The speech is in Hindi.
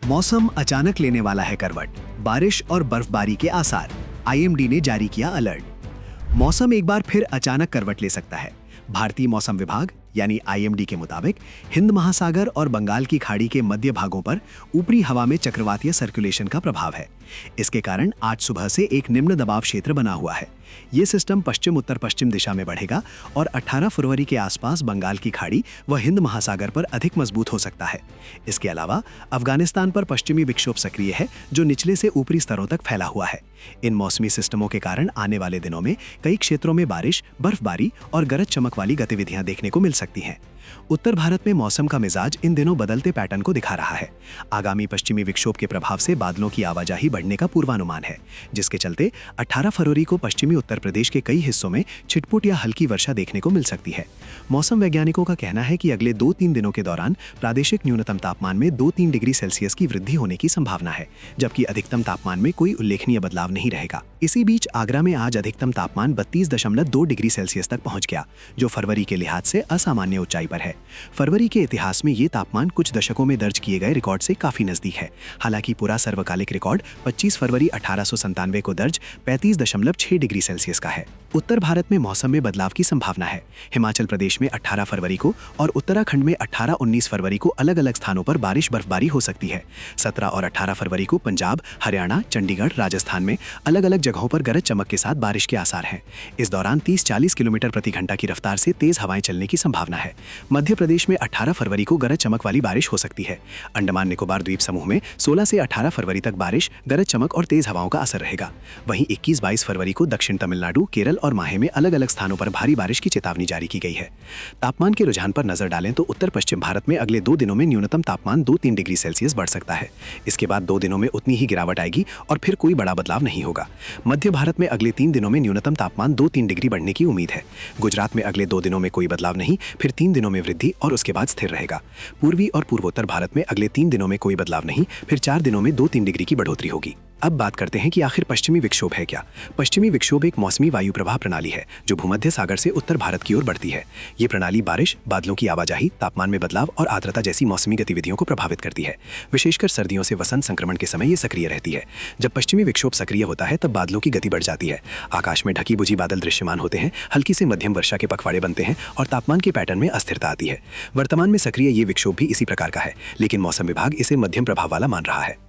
मौसम अचानक लेने वाला है करवट, बारिश और बर्फबारी के आसार। आईएमडी ने जारी किया अलर्ट। मौसम एक बार फिर अचानक करवट ले सकता है। भारतीय मौसम विभाग यानी आईएमडी के मुताबिक हिंद महासागर और बंगाल की खाड़ी के मध्य भागों पर ऊपरी हवा में चक्रवातीय सर्कुलेशन का प्रभाव है। इसके कारण आज सुबह से एक निम्न दबाव क्षेत्र बना हुआ है। ये सिस्टम पश्चिम उत्तर पश्चिम दिशा में बढ़ेगा और 18 फरवरी के आसपास बंगाल की खाड़ी व हिंद महासागर पर अधिक मजबूत हो सकता है। इसके अलावा अफगानिस्तान पर पश्चिमी विक्षोभ सक्रिय है, जो निचले से ऊपरी स्तरों तक फैला हुआ है। इन मौसमी सिस्टमों के कारण आने वाले दिनों में कई क्षेत्रों में बारिश, बर्फबारी और गरज चमक वाली गतिविधियां देखने को मिल सकती हैं। उत्तर भारत में मौसम का मिजाज इन दिनों बदलते पैटर्न को दिखा रहा है। आगामी पश्चिमी विक्षोभ के प्रभाव से बादलों की आवाजाही बढ़ने का पूर्वानुमान है, जिसके चलते 18 फरवरी को पश्चिमी उत्तर प्रदेश के कई हिस्सों में छिटपुट या हल्की वर्षा देखने को मिल सकती है। मौसम वैज्ञानिकों का कहना है कि अगले 2-3 दिनों के दौरान प्रादेशिक न्यूनतम तापमान में 2-3 डिग्री सेल्सियस की वृद्धि होने की संभावना है, जबकि अधिकतम तापमान में कोई उल्लेखनीय बदलाव नहीं रहेगा। इसी बीच आगरा में आज अधिकतम तापमान 32.2 डिग्री सेल्सियस तक पहुंच गया, जो फरवरी के लिहाज से असामान्य ऊंचाई पर है। फरवरी के इतिहास में ये तापमान कुछ दशकों में दर्ज किए गए रिकॉर्ड से काफी नजदीक है। हालांकि पूरा सर्वकालिक रिकॉर्ड 25 फरवरी 1897 को दर्ज 35.6 डिग्री सेल्सियस का है। उत्तर भारत में मौसम में बदलाव की संभावना है। हिमाचल प्रदेश में 18 फरवरी को और उत्तराखंड में 18-19 फरवरी को अलग अलग स्थानों पर बारिश बर्फबारी हो सकती है। 17 और 18 फरवरी को पंजाब, हरियाणा, चंडीगढ़, राजस्थान में अलग अलग जगहों पर गरज चमक के साथ बारिश के आसार हैं। इस दौरान 30-40 किलोमीटर प्रति घंटा की रफ्तार से तेज हवाएं चलने की संभावना है। मध्य प्रदेश में 18 फरवरी को गरज चमक वाली बारिश हो सकती है। अंडमान निकोबार द्वीप समूह में 16 से 18 फरवरी तक बारिश, गरज चमक और तेज हवाओं का असर रहेगा। वहीं 21-22 फरवरी को दक्षिण तमिलनाडु, केरल और माहे में अलग अलग स्थानों पर भारी बारिश की चेतावनी जारी की गई है। तापमान के रुझान पर नजर डालें तो उत्तर पश्चिम भारत में अगले 2 दिनों में न्यूनतम तापमान 2-3 डिग्री सेल्सियस बढ़ सकता है। इसके बाद 2 दिनों में उतनी ही गिरावट आएगी और फिर कोई बड़ा बदलाव नहीं होगा। मध्य भारत में अगले 3 दिनों में न्यूनतम तापमान 2-3 डिग्री बढ़ने की उम्मीद है। गुजरात में अगले 2 दिनों में कोई बदलाव नहीं, फिर 3 दिनों में वृद्धि और उसके बाद स्थिर रहेगा। पूर्वी और पूर्वोत्तर भारत में अगले 3 दिनों में कोई बदलाव नहीं, फिर 4 दिनों में 2-3 डिग्री की बढ़ोतरी होगी। अब बात करते हैं कि आखिर पश्चिमी विक्षोभ है क्या। पश्चिमी विक्षोभ एक मौसमी वायु प्रवाह प्रणाली है जो भूमध्य सागर से उत्तर भारत की ओर बढ़ती है। ये प्रणाली बारिश, बादलों की आवाजाही, तापमान में बदलाव और आर्द्रता जैसी मौसमी गतिविधियों को प्रभावित करती है। विशेषकर सर्दियों से वसंत संक्रमण के समय ये सक्रिय रहती है। जब पश्चिमी विक्षोभ सक्रिय होता है तब बादलों की गति बढ़ जाती है। आकाश में ढकी बुझी बादल दृश्यमान होते हैं, हल्की से मध्यम वर्षा के पखवाड़े बनते हैं और तापमान के पैटर्न में अस्थिरता आती है। वर्तमान में सक्रिय ये विक्षोभ भी इसी प्रकार का है, लेकिन मौसम विभाग इसे मध्यम प्रभाव वाला मान रहा है।